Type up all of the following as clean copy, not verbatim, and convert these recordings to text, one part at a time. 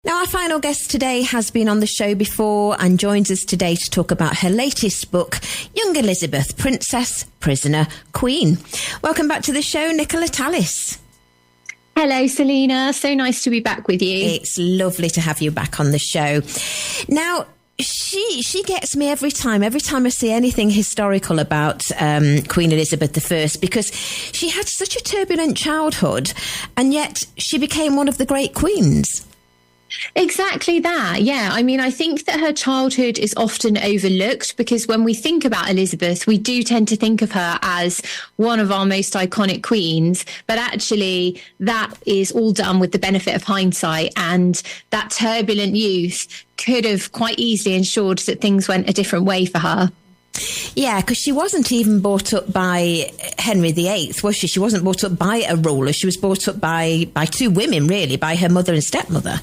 Now, our final guest today has been on the show before and joins us today to talk about her latest book, Young Elizabeth, Princess, Prisoner, Queen. Welcome back to the show, Nicola Tallis. Hello, Selina. So nice to be back with you. It's lovely to have you back on the show. Now, she gets me every time I see anything historical about Queen Elizabeth I, because she had such a turbulent childhood, and yet she became one of the great queens. Exactly that. Yeah. I mean, I think that her childhood is often overlooked because when we think about Elizabeth, we do tend to think of her as one of our most iconic queens. But actually, that is all done with the benefit of hindsight. And that turbulent youth could have quite easily ensured that things went a different way for her. Yeah, because she wasn't even brought up by Henry VIII, was she? She wasn't brought up by a ruler. She was brought up by two women, really, by her mother and stepmother.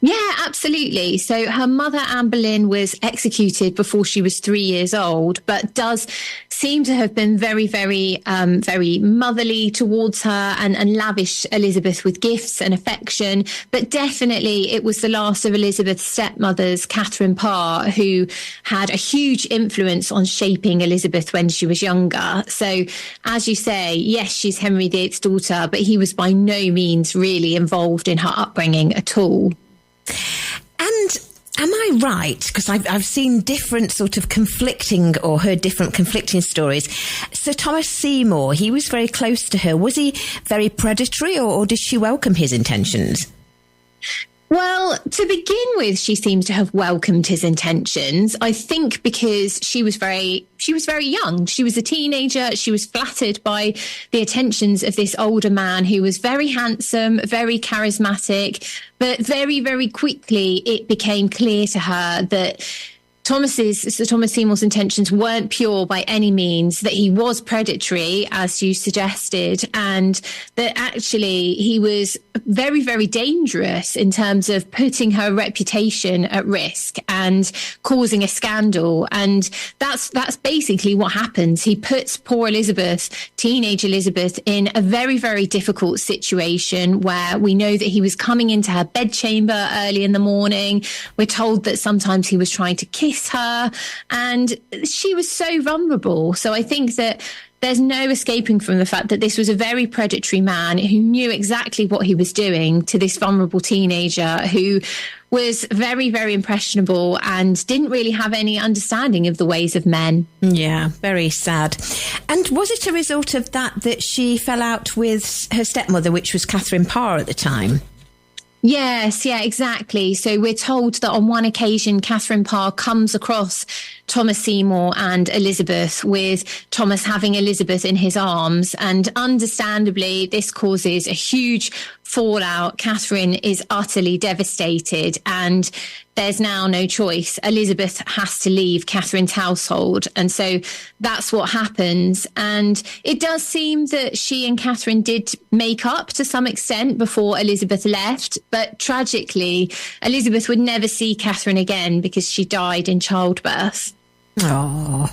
Yeah, absolutely. So her mother, Anne Boleyn, was executed before she was 3 years old, but does seem to have been very, very motherly towards her and lavish Elizabeth with gifts and affection. But definitely it was the last of Elizabeth's stepmothers, Catherine Parr, who had a huge influence on shaping Elizabeth when she was younger. So as you say, yes, she's Henry VIII's daughter, but he was by no means really involved in her upbringing at all. And am I right? Because I've seen different sort of conflicting or heard different conflicting stories. Sir Thomas Seymour, he was very close to her. Was he very predatory or did she welcome his intentions? Well, to begin with, she seems to have welcomed his intentions. I think because she was very young. She was a teenager. She was flattered by the attentions of this older man who was very handsome, very charismatic, but very, very quickly it became clear to her that Sir Thomas Seymour's intentions weren't pure by any means, that he was predatory, as you suggested, and that actually he was very, very dangerous in terms of putting her reputation at risk and causing a scandal. And that's basically what happens. He puts poor Elizabeth, teenage Elizabeth, in a very, very difficult situation where we know that he was coming into her bedchamber early in the morning. We're told that sometimes he was trying to kiss her, and she was so vulnerable. So I think that there's no escaping from the fact that this was a very predatory man who knew exactly what he was doing to this vulnerable teenager who was very, very impressionable and didn't really have any understanding of the ways of men. Yeah, very sad. And was it a result of that she fell out with her stepmother, which was Catherine Parr at the time? Yes, yeah, exactly. So we're told that on one occasion, Catherine Parr comes across Thomas Seymour and Elizabeth, with Thomas having Elizabeth in his arms. And understandably, this causes a huge fallout. Catherine is utterly devastated, and there's now no choice. Elizabeth has to leave Catherine's household. And so that's what happens. And it does seem that she and Catherine did make up to some extent before Elizabeth left. But tragically, Elizabeth would never see Catherine again because she died in childbirth. Oh,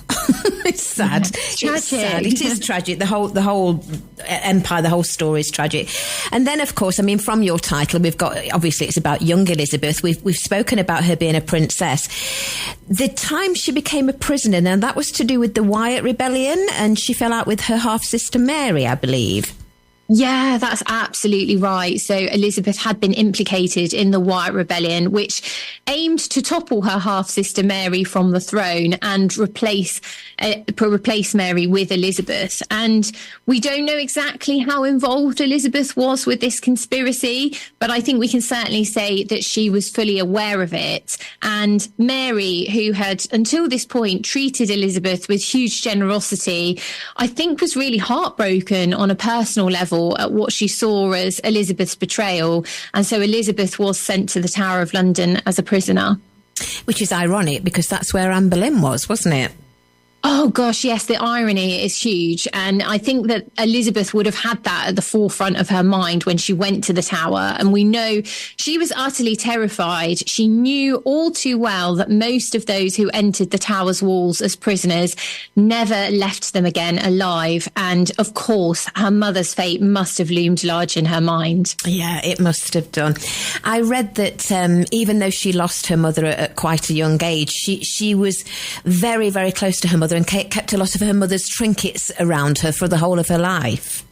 it's sad. It's sad. It is tragic. The whole empire, the whole story is tragic. And then, of course, I mean, from your title, we've got, obviously, it's about young Elizabeth. We've spoken about her being a princess. The time she became a prisoner, now that was to do with the Wyatt Rebellion, and she fell out with her half-sister Mary, I believe. Yeah, that's absolutely right. So Elizabeth had been implicated in the Wyatt Rebellion, which aimed to topple her half-sister Mary from the throne and replace Mary with Elizabeth. And we don't know exactly how involved Elizabeth was with this conspiracy, but I think we can certainly say that she was fully aware of it. And Mary, who had until this point treated Elizabeth with huge generosity, I think was really heartbroken on a personal level at what she saw as Elizabeth's betrayal. And so Elizabeth was sent to the Tower of London as a prisoner. Which is ironic because that's where Anne Boleyn was, wasn't it? Oh, gosh, yes, the irony is huge. And I think that Elizabeth would have had that at the forefront of her mind when she went to the Tower. And we know she was utterly terrified. She knew all too well that most of those who entered the Tower's walls as prisoners never left them again alive. And of course, her mother's fate must have loomed large in her mind. Yeah, it must have done. I read that even though she lost her mother at quite a young age, she was very, very close to her mother and kept a lot of her mother's trinkets around her for the whole of her life.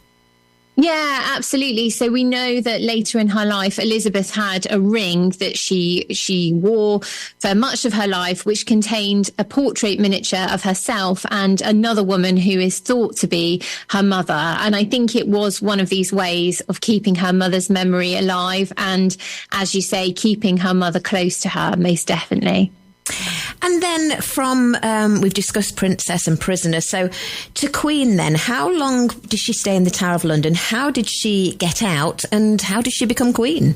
Yeah, absolutely. So we know that later in her life, Elizabeth had a ring that she wore for much of her life, which contained a portrait miniature of herself and another woman who is thought to be her mother. And I think it was one of these ways of keeping her mother's memory alive. And as you say, keeping her mother close to her, most definitely. And then from, we've discussed princess and prisoner, so to Queen then, how long did she stay in the Tower of London? How did she get out and how did she become Queen?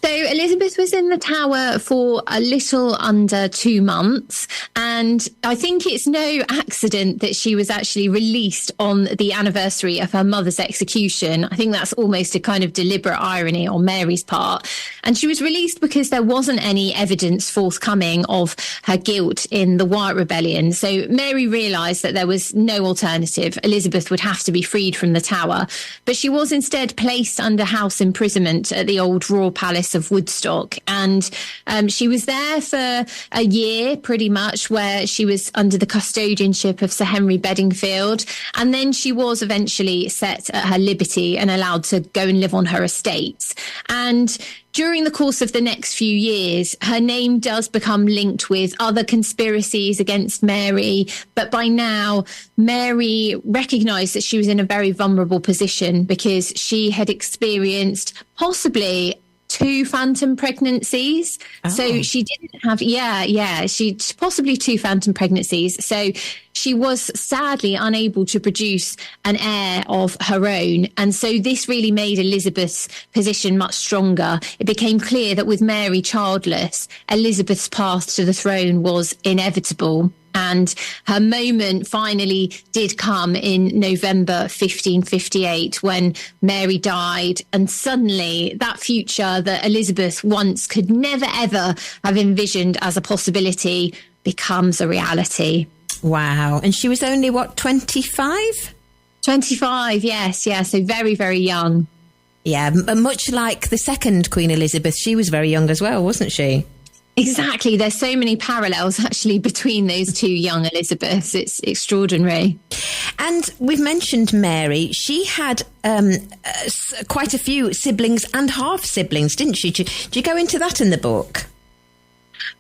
So Elizabeth was in the Tower for a little under 2 months. And I think it's no accident that she was actually released on the anniversary of her mother's execution. I think that's almost a kind of deliberate irony on Mary's part. And she was released because there wasn't any evidence forthcoming of her guilt in the Wyatt Rebellion. So Mary realised that there was no alternative. Elizabeth would have to be freed from the Tower. But she was instead placed under house imprisonment at the old Royal Palace of Woodstock. And she was there for a year, pretty much, where she was under the custodianship of Sir Henry Bedingfield. And then she was eventually set at her liberty and allowed to go and live on her estates. And during the course of the next few years, her name does become linked with other conspiracies against Mary. But by now, Mary recognised that she was in a very vulnerable position because she had experienced possibly 2 phantom pregnancies. Oh. So she didn't have, she possibly 2 phantom pregnancies. So she was sadly unable to produce an heir of her own. And so this really made Elizabeth's position much stronger. It became clear that with Mary childless, Elizabeth's path to the throne was inevitable. And her moment finally did come in November 1558 when Mary died. And suddenly that future that Elizabeth once could never, ever have envisioned as a possibility becomes a reality. Wow. And she was only, 25? 25, yes. Yeah. So very, very young. Yeah. Much like the second Queen Elizabeth, she was very young as well, wasn't she? Exactly. There's so many parallels actually between those 2 young Elizabeths. It's extraordinary. And we've mentioned Mary. She had quite a few siblings and half siblings, didn't she? Do you go into that in the book?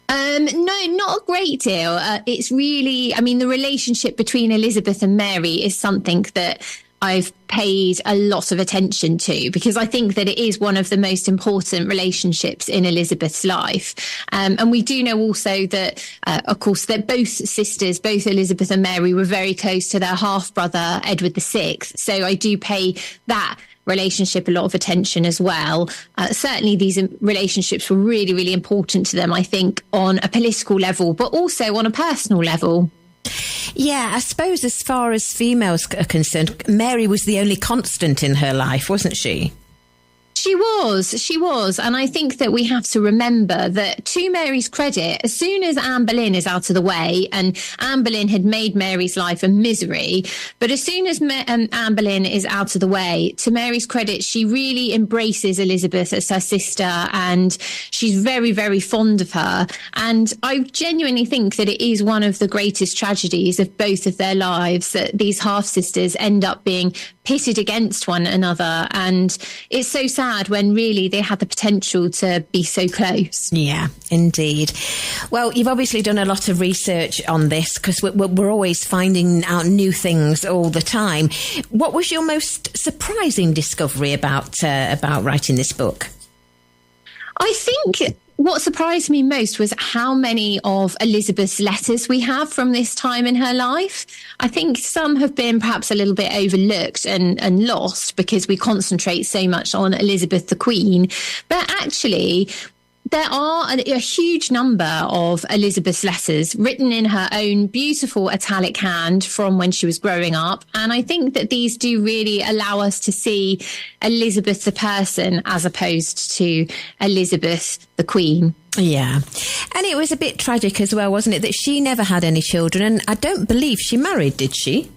No, not a great deal. It's really, the relationship between Elizabeth and Mary is something that I've paid a lot of attention to because I think that it is one of the most important relationships in Elizabeth's life. And we do know also that, of course, that both sisters, both Elizabeth and Mary, were very close to their half-brother, Edward VI. So I do pay that relationship a lot of attention as well. Certainly these relationships were really, really important to them, I think, on a political level, but also on a personal level. Yeah, I suppose as far as females are concerned, Mary was the only constant in her life, wasn't she? She was. And I think that we have to remember that to Mary's credit, as soon as Anne Boleyn is out of the way, and Anne Boleyn had made Mary's life a misery, but as soon as Anne Boleyn is out of the way, to Mary's credit, she really embraces Elizabeth as her sister and she's very, very fond of her. And I genuinely think that it is one of the greatest tragedies of both of their lives that these half-sisters end up being pitted against one another. And it's so sad when really they had the potential to be so close. Yeah, indeed. Well, you've obviously done a lot of research on this because we're always finding out new things all the time. What was your most surprising discovery about writing this book? I think what surprised me most was how many of Elizabeth's letters we have from this time in her life. I think some have been perhaps a little bit overlooked and lost because we concentrate so much on Elizabeth the Queen. But actually, There are a huge number of Elizabeth's letters written in her own beautiful italic hand from when she was growing up. And I think that these do really allow us to see Elizabeth the person as opposed to Elizabeth the Queen. Yeah. And it was a bit tragic as well, wasn't it, that she never had any children. And I don't believe she married, did she?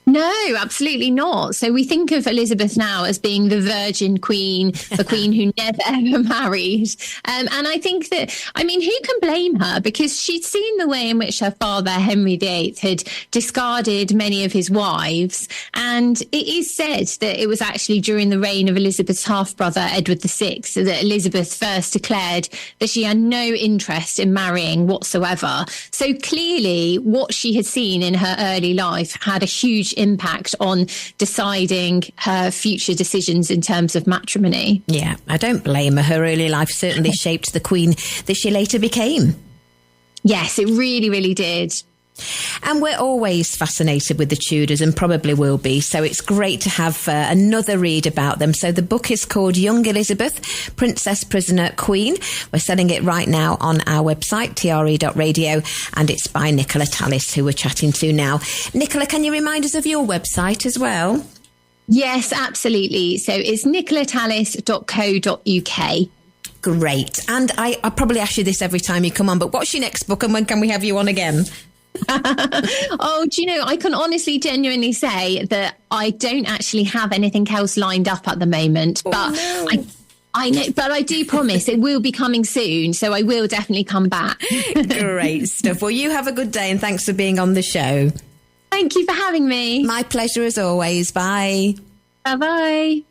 No, absolutely not. So we think of Elizabeth now as being the virgin queen, the queen who never ever married. And I think that, I mean, who can blame her? Because she'd seen the way in which her father, Henry VIII, had discarded many of his wives. And it is said that it was actually during the reign of Elizabeth's half-brother, Edward VI, that Elizabeth first declared that she had no interest in marrying whatsoever. So clearly what she had seen in her early life had a huge impact on deciding her future decisions in terms of matrimony. Yeah, I don't blame her. Her early life certainly shaped the queen that she later became. Yes, it really, really did. And we're always fascinated with the Tudors and probably will be. So it's great to have another read about them. So the book is called Young Elizabeth, Princess, Prisoner, Queen. We're selling it right now on our website, TRE.radio, and it's by Nicola Tallis, who we're chatting to now. Nicola, can you remind us of your website as well? Yes, absolutely. So it's nicolatallis.co.uk. Great. And I probably ask you this every time you come on, but what's your next book and when can we have you on again? Oh, do you know, I can honestly, genuinely say that I don't actually have anything else lined up at the moment, but I know, but I do promise it will be coming soon. So I will definitely come back. Great stuff. Well, you have a good day and thanks for being on the show. Thank you for having me. My pleasure as always. Bye. Bye-bye.